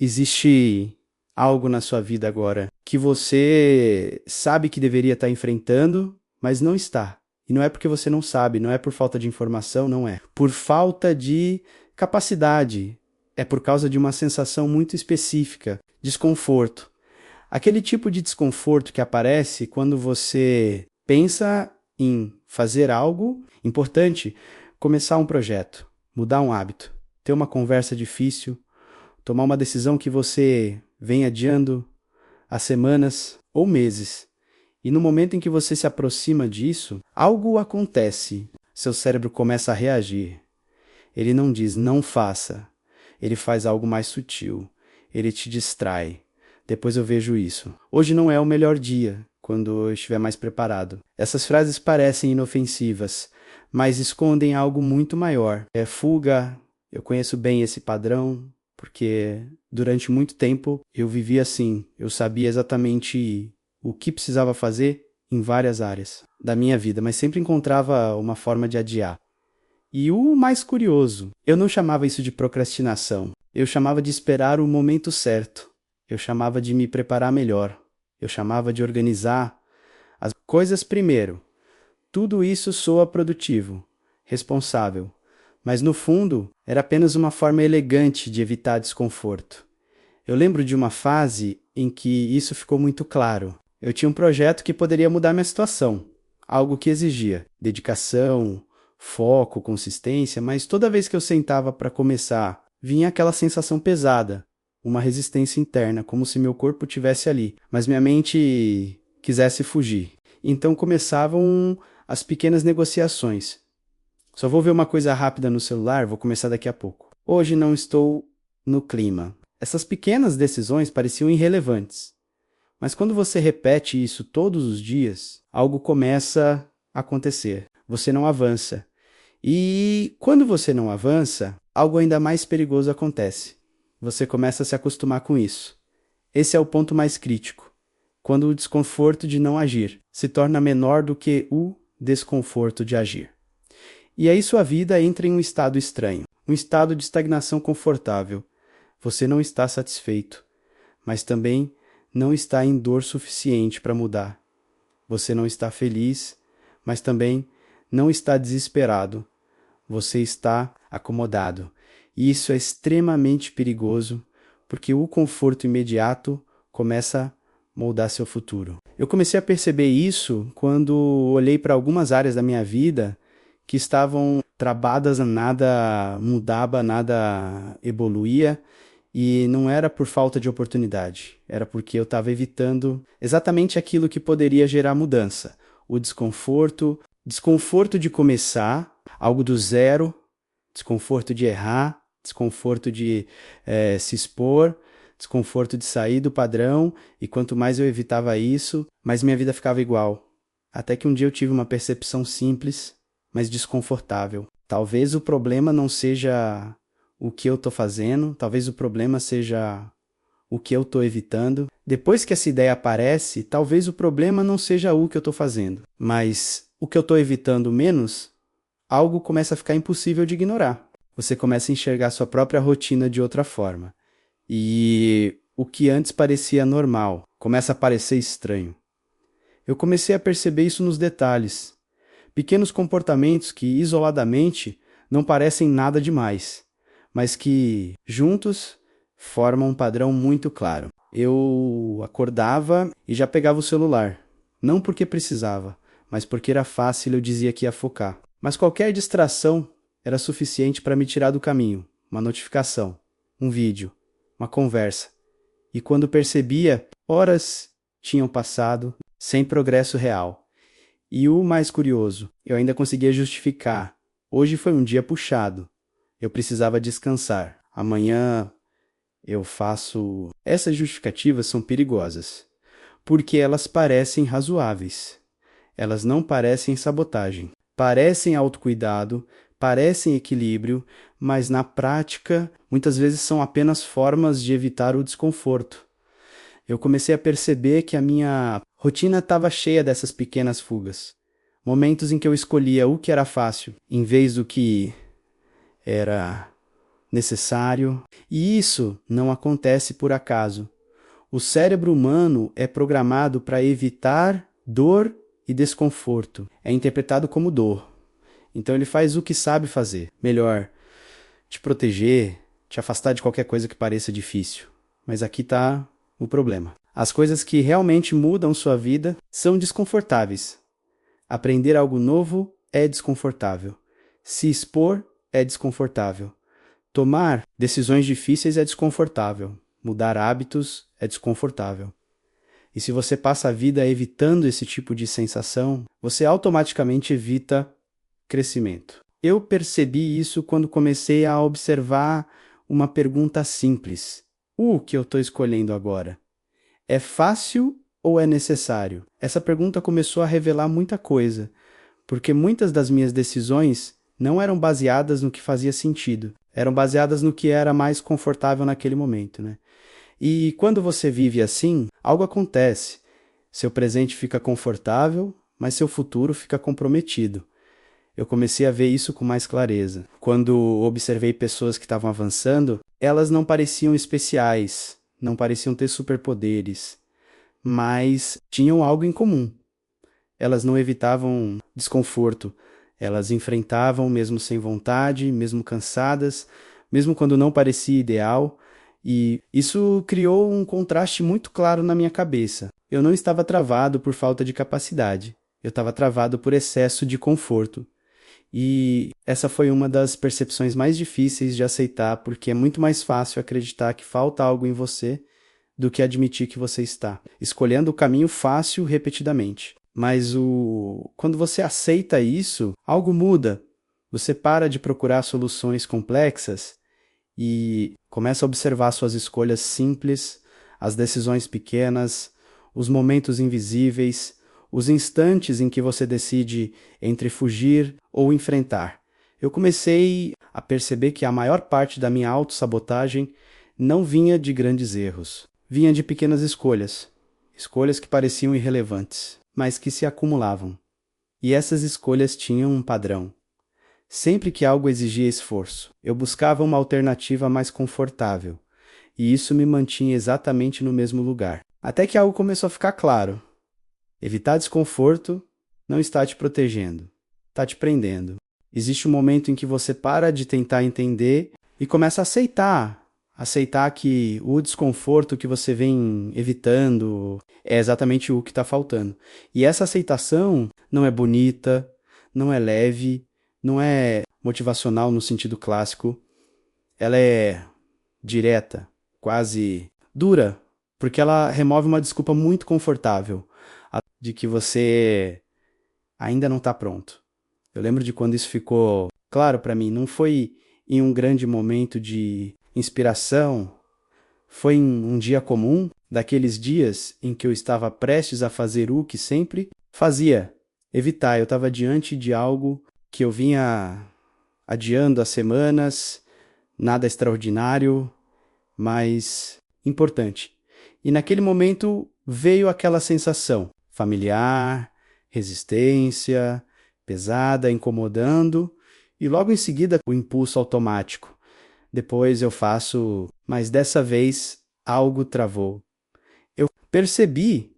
Existe algo na sua vida agora que você sabe que deveria estar enfrentando, mas não está. E não é porque você não sabe, não é por falta de informação, não é. Por falta de capacidade. É por causa de uma sensação muito específica, desconforto. Aquele tipo de desconforto que aparece quando você pensa em fazer algo importante, começar um projeto, mudar um hábito, ter uma conversa difícil, tomar uma decisão que você vem adiando há semanas ou meses. E no momento em que você se aproxima disso, algo acontece. Seu cérebro começa a reagir. Ele não diz não faça. Ele faz algo mais sutil. Ele te distrai. Depois eu vejo isso. Hoje não é o melhor dia, quando eu estiver mais preparado. Essas frases parecem inofensivas, mas escondem algo muito maior. É fuga. Eu conheço bem esse padrão, porque durante muito tempo eu vivi assim. Eu sabia exatamente o que precisava fazer em várias áreas da minha vida, mas sempre encontrava uma forma de adiar. E o mais curioso, eu não chamava isso de procrastinação. Eu chamava de esperar o momento certo. Eu chamava de me preparar melhor. Eu chamava de organizar as coisas primeiro. Tudo isso soa produtivo, responsável, mas no fundo era apenas uma forma elegante de evitar desconforto. Eu lembro de uma fase em que isso ficou muito claro. Eu tinha um projeto que poderia mudar minha situação, algo que exigia dedicação, foco, consistência, mas toda vez que eu sentava para começar, vinha aquela sensação pesada, uma resistência interna, como se meu corpo estivesse ali, mas minha mente quisesse fugir. Então começavam as pequenas negociações. Só vou ver uma coisa rápida no celular, vou começar daqui a pouco. Hoje não estou no clima. Essas pequenas decisões pareciam irrelevantes. Mas quando você repete isso todos os dias, algo começa a acontecer. Você não avança. E quando você não avança, algo ainda mais perigoso acontece. Você começa a se acostumar com isso. Esse é o ponto mais crítico. Quando o desconforto de não agir se torna menor do que o desconforto de agir. E aí sua vida entra em um estado estranho, um estado de estagnação confortável. Você não está satisfeito, mas também não está em dor suficiente para mudar. Você não está feliz, mas também não está desesperado. Você está acomodado. E isso é extremamente perigoso, porque o conforto imediato começa a moldar seu futuro. Eu comecei a perceber isso quando olhei para algumas áreas da minha vida que estavam travadas, nada mudava, nada evoluía, e não era por falta de oportunidade, era porque eu estava evitando exatamente aquilo que poderia gerar mudança. O desconforto de começar algo do zero, desconforto de errar, desconforto de se expor, desconforto de sair do padrão, e quanto mais eu evitava isso, mais minha vida ficava igual. Até que um dia eu tive uma percepção simples, mas desconfortável. Talvez o problema não seja o que eu estou fazendo, talvez o problema seja o que eu estou evitando. Depois que essa ideia aparece, talvez o problema não seja o que eu estou fazendo, mas o que eu estou evitando menos, algo começa a ficar impossível de ignorar. Você começa a enxergar sua própria rotina de outra forma. E o que antes parecia normal começa a parecer estranho. Eu comecei a perceber isso nos detalhes. Pequenos comportamentos que, isoladamente, não parecem nada demais, mas que, juntos, formam um padrão muito claro. Eu acordava e já pegava o celular. Não porque precisava, mas porque era fácil, eu dizia que ia focar. Mas qualquer distração era suficiente para me tirar do caminho. Uma notificação, um vídeo, uma conversa. E quando percebia, horas tinham passado sem progresso real. E o mais curioso, eu ainda conseguia justificar. Hoje foi um dia puxado. Eu precisava descansar. Amanhã eu faço... Essas justificativas são perigosas, porque elas parecem razoáveis. Elas não parecem sabotagem. Parecem autocuidado, parecem equilíbrio, mas na prática, muitas vezes são apenas formas de evitar o desconforto. Eu comecei a perceber que a minha rotina estava cheia dessas pequenas fugas. Momentos em que eu escolhia o que era fácil, em vez do que era necessário. E isso não acontece por acaso. O cérebro humano é programado para evitar dor e desconforto. É interpretado como dor. Então ele faz o que sabe fazer. Melhor, te proteger, te afastar de qualquer coisa que pareça difícil. Mas aqui está o problema. As coisas que realmente mudam sua vida são desconfortáveis. Aprender algo novo é desconfortável. Se expor é desconfortável. Tomar decisões difíceis é desconfortável. Mudar hábitos é desconfortável. E se você passa a vida evitando esse tipo de sensação, você automaticamente evita crescimento. Eu percebi isso quando comecei a observar uma pergunta simples. O que eu estou escolhendo agora? É fácil ou é necessário? Essa pergunta começou a revelar muita coisa, porque muitas das minhas decisões não eram baseadas no que fazia sentido, eram baseadas no que era mais confortável naquele momento, né? E quando você vive assim, algo acontece. Seu presente fica confortável, mas seu futuro fica comprometido. Eu comecei a ver isso com mais clareza. Quando observei pessoas que estavam avançando, elas não pareciam especiais, não pareciam ter superpoderes, mas tinham algo em comum. Elas não evitavam desconforto, elas enfrentavam mesmo sem vontade, mesmo cansadas, mesmo quando não parecia ideal, e isso criou um contraste muito claro na minha cabeça. Eu não estava travado por falta de capacidade, eu estava travado por excesso de conforto. E essa foi uma das percepções mais difíceis de aceitar, porque é muito mais fácil acreditar que falta algo em você do que admitir que você está escolhendo o caminho fácil repetidamente. Mas quando você aceita isso, algo muda. Você para de procurar soluções complexas e começa a observar suas escolhas simples, as decisões pequenas, os momentos invisíveis, os instantes em que você decide entre fugir ou enfrentar. Eu comecei a perceber que a maior parte da minha autossabotagem não vinha de grandes erros, vinha de pequenas escolhas, escolhas que pareciam irrelevantes, mas que se acumulavam. E essas escolhas tinham um padrão. Sempre que algo exigia esforço, eu buscava uma alternativa mais confortável, e isso me mantinha exatamente no mesmo lugar. Até que algo começou a ficar claro. Evitar desconforto não está te protegendo, está te prendendo. Existe um momento em que você para de tentar entender e começa a aceitar que o desconforto que você vem evitando é exatamente o que está faltando. E essa aceitação não é bonita, não é leve, não é motivacional no sentido clássico. Ela é direta, quase dura, porque ela remove uma desculpa muito confortável de que você ainda não está pronto. Eu lembro de quando isso ficou claro para mim. Não foi em um grande momento de inspiração, foi em um dia comum, daqueles dias em que eu estava prestes a fazer o que sempre fazia, evitar. Eu estava diante de algo que eu vinha adiando há semanas, nada extraordinário, mas importante. E naquele momento veio aquela sensação familiar, resistência, pesada, incomodando, e logo em seguida o impulso automático. Depois eu faço, mas dessa vez algo travou. Eu percebi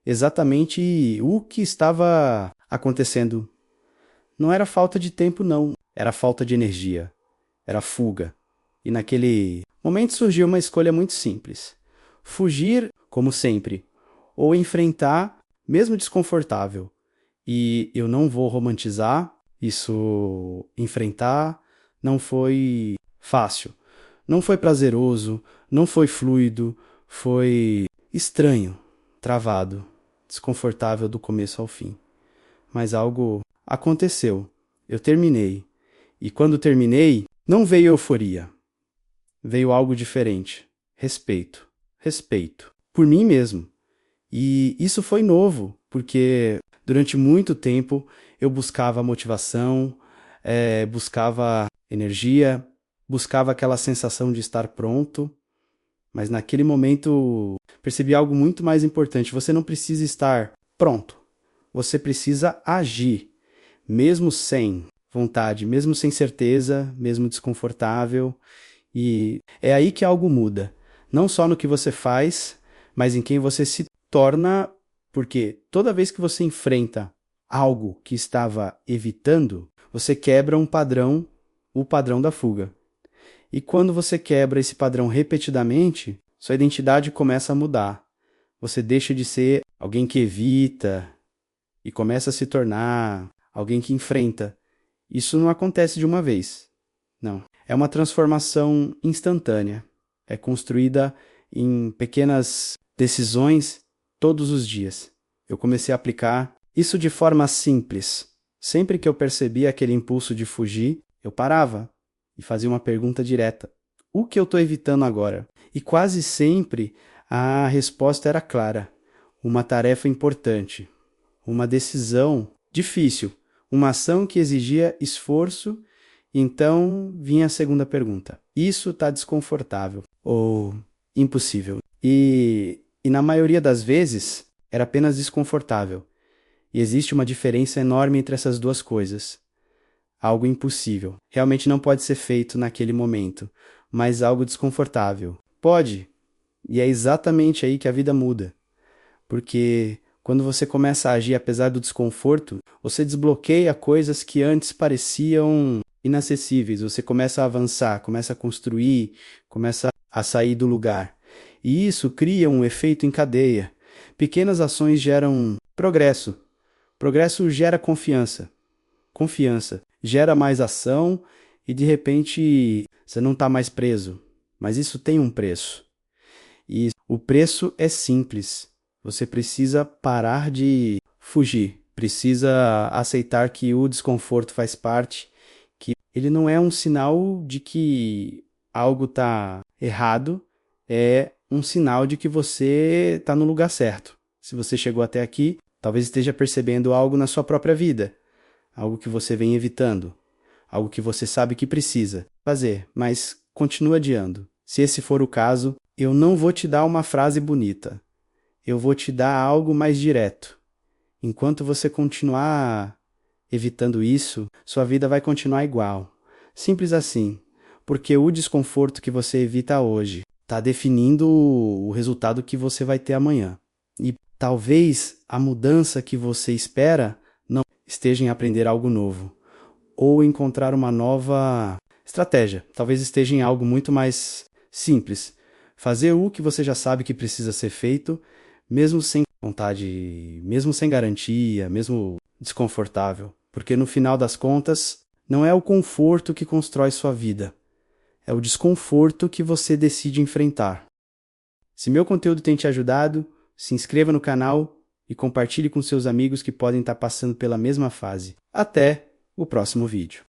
exatamente o que estava acontecendo. Não era falta de tempo, não. Era falta de energia. Era fuga. E naquele momento surgiu uma escolha muito simples. Fugir, como sempre, ou enfrentar, mesmo desconfortável. E eu não vou romantizar isso. Enfrentar não foi fácil, não foi prazeroso, não foi fluido, foi estranho, travado, desconfortável do começo ao fim. Mas algo aconteceu, eu terminei. E quando terminei, não veio euforia, veio algo diferente, respeito, respeito, por mim mesmo. E isso foi novo, porque durante muito tempo eu buscava motivação, buscava energia, buscava aquela sensação de estar pronto, mas naquele momento percebi algo muito mais importante. Você não precisa estar pronto, você precisa agir, mesmo sem. vontade, mesmo sem certeza, mesmo desconfortável. E é aí que algo muda. Não só no que você faz, mas em quem você se torna, porque toda vez que você enfrenta algo que estava evitando, você quebra um padrão, o padrão da fuga. E quando você quebra esse padrão repetidamente, sua identidade começa a mudar. Você deixa de ser alguém que evita e começa a se tornar alguém que enfrenta. Isso não acontece de uma vez. Não. É uma transformação instantânea. É construída em pequenas decisões todos os dias. Eu comecei a aplicar isso de forma simples. Sempre que eu percebia aquele impulso de fugir, eu parava e fazia uma pergunta direta. O que eu estou evitando agora? E quase sempre a resposta era clara. Uma tarefa importante. Uma decisão difícil. Uma ação que exigia esforço. Então vinha a segunda pergunta. Isso está desconfortável ou impossível? E na maioria das vezes era apenas desconfortável. E existe uma diferença enorme entre essas duas coisas. Algo impossível. Realmente não pode ser feito naquele momento, mas algo desconfortável. Pode. E é exatamente aí que a vida muda. Porque quando você começa a agir apesar do desconforto, você desbloqueia coisas que antes pareciam inacessíveis. Você começa a avançar, começa a construir, começa a sair do lugar. E isso cria um efeito em cadeia. Pequenas ações geram progresso. Progresso gera confiança. Confiança gera mais ação e de repente você não está mais preso. Mas isso tem um preço. E o preço é simples. Você precisa parar de fugir. Precisa aceitar que o desconforto faz parte, que ele não é um sinal de que algo está errado, é um sinal de que você está no lugar certo. Se você chegou até aqui, talvez esteja percebendo algo na sua própria vida, algo que você vem evitando, algo que você sabe que precisa fazer, mas continua adiando. Se esse for o caso, eu não vou te dar uma frase bonita. Eu vou te dar algo mais direto. Enquanto você continuar evitando isso, sua vida vai continuar igual. Simples assim. Porque o desconforto que você evita hoje está definindo o resultado que você vai ter amanhã. E talvez a mudança que você espera não esteja em aprender algo novo. Ou encontrar uma nova estratégia. Talvez esteja em algo muito mais simples. Fazer o que você já sabe que precisa ser feito, mesmo sem vontade, mesmo sem garantia, mesmo desconfortável. Porque no final das contas, não é o conforto que constrói sua vida. É o desconforto que você decide enfrentar. Se meu conteúdo tem te ajudado, se inscreva no canal e compartilhe com seus amigos que podem estar passando pela mesma fase. Até o próximo vídeo.